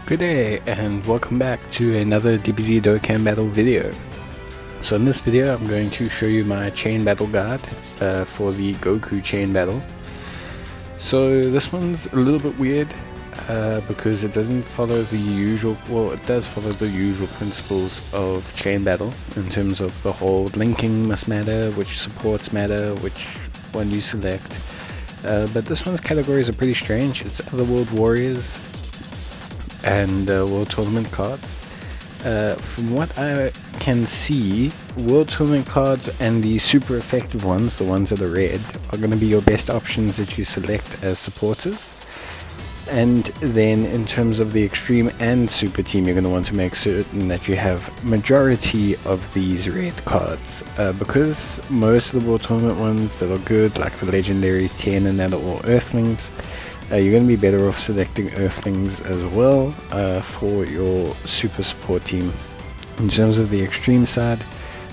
Good day and welcome back to another DBZ Dokkan battle video. So in this video I'm going to show you my chain battle guide for the Goku chain battle. So this one's a little bit weird because it doesn't follow the usual, well it does follow the usual principles of chain battle in terms of the whole linking must matter, which supports matter, which one you select. But this one's categories are pretty strange. It's Otherworld Warriors and World Tournament cards. From what I can see, World Tournament cards and the super effective ones, the ones that are red, are going to be your best options that you select as supporters. And then in terms of the Extreme and Super Team, you're going to want to make certain that you have majority of these red cards. Because most of the World Tournament ones that are good, like the Legendaries, 10 and that are all Earthlings, you're going to be better off selecting Earthlings as well for your super support team. In terms of the extreme side,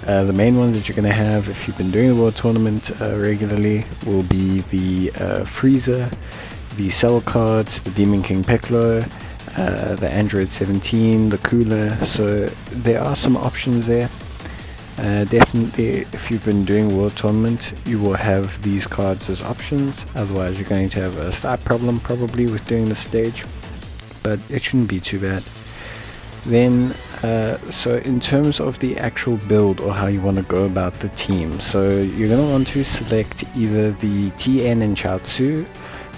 the main ones that you're going to have if you've been doing the World Tournament regularly will be the Frieza, the Cell cards, the Demon King Piccolo, the Android 17, the Cooler. So there are some options there. Definitely if you've been doing World Tournament you will have these cards as options, otherwise you're going to have a slight problem probably with doing the stage, but it shouldn't be too bad. Then so in terms of the actual build or how you want to go about the team, so you're going to want to select either the TN and Chaozu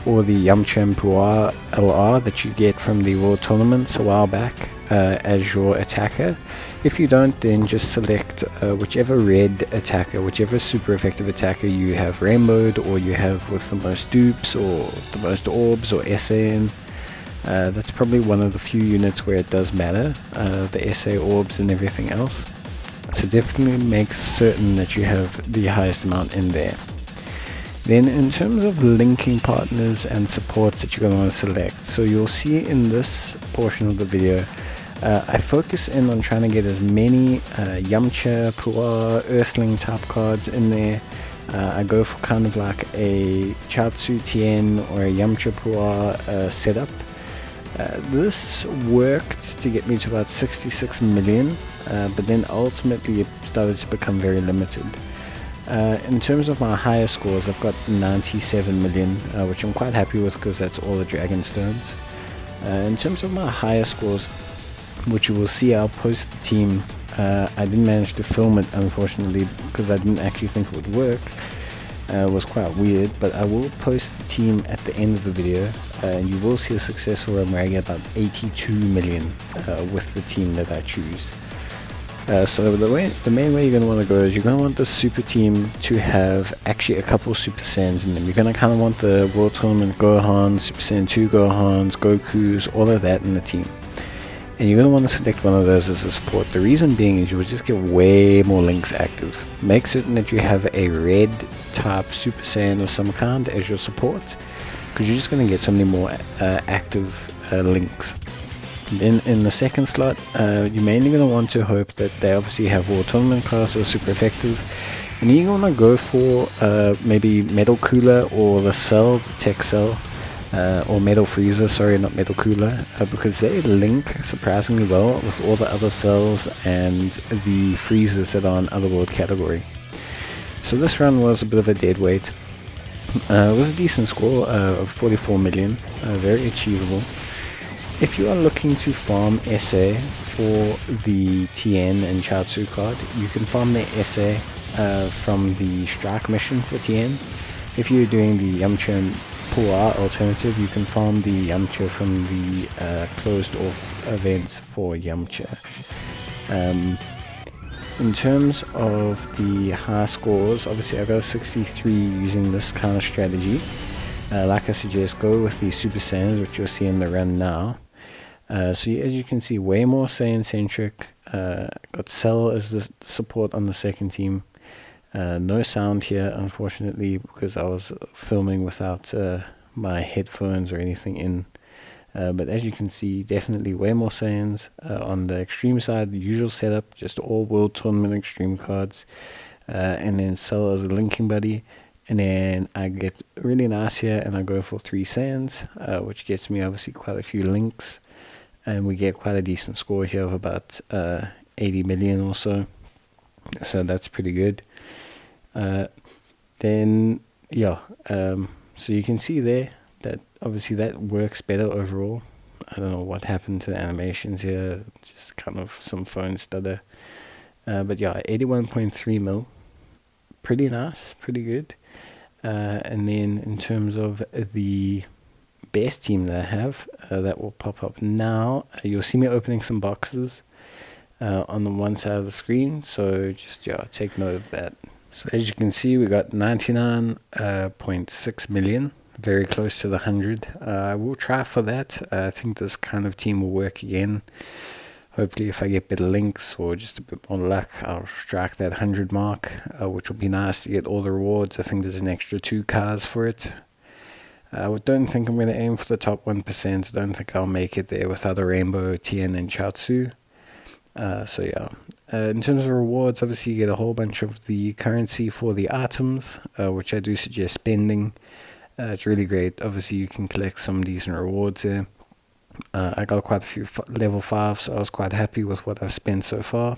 or the Yamcha and Puar LR that you get from the World Tournaments a while back as your attacker. If you don't, then just select whichever red attacker, whichever super effective attacker you have rainbowed or you have with the most dupes or the most orbs or SAN. That's probably one of the few units where it does matter, the SA orbs and everything else. So definitely make certain that you have the highest amount in there. Then in terms of linking partners and supports that you're going to want to select, so you'll see in this portion of the video I focus in on trying to get as many Yamcha, Puar, Earthling type cards in there. I go for kind of like a Chaozu Tien or a Yamcha Puar setup. This worked to get me to about 66 million, but then ultimately it started to become very limited. In terms of my higher scores, I've got 97 million, which I'm quite happy with because that's all the Dragon Stones. In terms of my higher scores, which you will see, I'll post the team. I didn't manage to film it unfortunately because I didn't actually think it would work. It was quite weird, but I will post the team at the end of the video and you will see a successful run where I get about 82 million with the team that I choose. So the main way you're going to want to go is you're going to want the super team to have actually a couple of Super Saiyans in them. You're going to kind of want the World Tournament Gohan, Super Saiyan 2 Gohans, Gokus, all of that in the team. And you're going to want to select one of those as a support. The reason being is you will just get way more links active. Make certain that you have a red type Super Saiyan of some kind as your support, because you're just going to get so many more active links. Then in the second slot, you're mainly going to want to hope that they obviously have World Tournament cards that are super effective. And you're going to go for maybe Metal Cooler or the Cell, the Tech Cell. Or Metal Frieza, sorry, not Metal Cooler, because they link surprisingly well with all the other cells and the Friezas that are in Otherworld category. So this run was a bit of a dead weight. It was a decent score of 44 million, very achievable. If you are looking to farm SA for the TN and Chaozu card, you can farm the SA from the Strike mission for TN. If you're doing the Yamcha and Puar alternative, you can farm the Yamcha from the closed off events for Yamcha. In terms of the high scores, obviously I got a 63 using this kind of strategy. Like I suggest, go with the Super Saiyans, which you'll see in the run now. So as you can see, way more Saiyan centric. Got Cell as the support on the second team. No sound here unfortunately because I was filming without my headphones or anything in, but as you can see, definitely way more Saiyans. On the extreme side, the usual setup, just all World Tournament extreme cards, and then Cell as a linking buddy, and then I get really nice here and I go for 3 Saiyans, which gets me obviously quite a few links. and we get quite a decent score here of about 80 million or so. So that's pretty good. Then yeah, so you can see there that obviously that works better overall. I don't know what happened to the animations here, just kind of some phone stutter. But yeah, 81.3 mil, pretty nice, pretty good. And then in terms of the best team that I have, that will pop up now. You'll see me opening some boxes on the one side of the screen, so just take note of that. So as you can see, we got 99.6 million, very close to the 100. I will try for that. I think this kind of team will work again. Hopefully if I get better links or just a bit more luck, I'll strike that 100 mark, which will be nice to get all the rewards. I think there's an extra 2 cars for it. I don't think I'm going to aim for the top 1%. I don't think I'll make it there without a Rainbow, Tien, and Chaozu. So yeah, in terms of rewards, obviously you get a whole bunch of the currency for the items, which I do suggest spending. It's really great. Obviously you can collect some decent rewards there. I got quite a few level 5, so I was quite happy with what I've spent so far.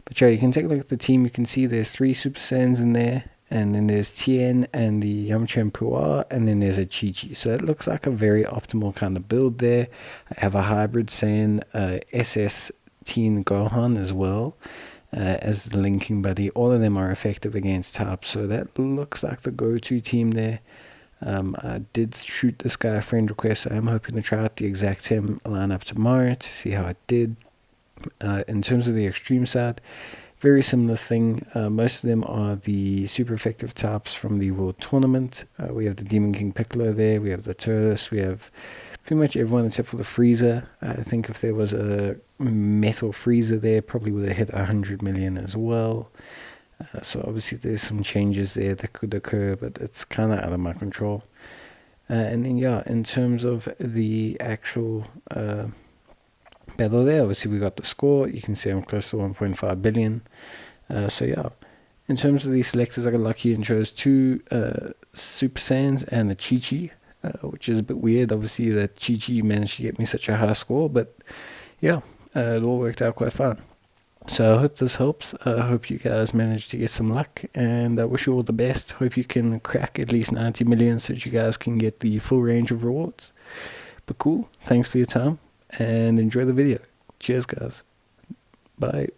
But yeah, you can take a look at the team. You can see there's 3 Super Saiyans in there, and then there's Tien and the Yamcha and Puar, and then there's a Chi-Chi. So that looks like a very optimal kind of build there. I have a hybrid Saiyan SS Teen Gohan as well as the linking buddy. All of them are effective against types, so that looks like the go-to team there. I did shoot this guy a friend request, so I'm hoping to try out the exact same lineup tomorrow to see how it did. In terms of the extreme side, very similar thing. Most of them are the super effective types from the World Tournament. We have the Demon King Piccolo there, we have the Turles, we have pretty much everyone except for the Frieza. I think if there was a metal Frieza there, probably would have hit 100 million as well. So obviously there's some changes there that could occur, but it's kind of out of my control. And then yeah, in terms of the actual battle there, obviously we got the score. You can see I'm close to 1.5 billion. So yeah, in terms of these selectors, I got lucky and chose 2 Super Saiyans and a Chi-Chi, which is a bit weird. Obviously that Chi-Chi managed to get me such a high score, but yeah, it all worked out quite fine. So I hope this helps. I hope you guys manage to get some luck, and I wish you all the best. Hope you can crack at least 90 million so that you guys can get the full range of rewards. But cool, thanks for your time and enjoy the video. Cheers guys. Bye.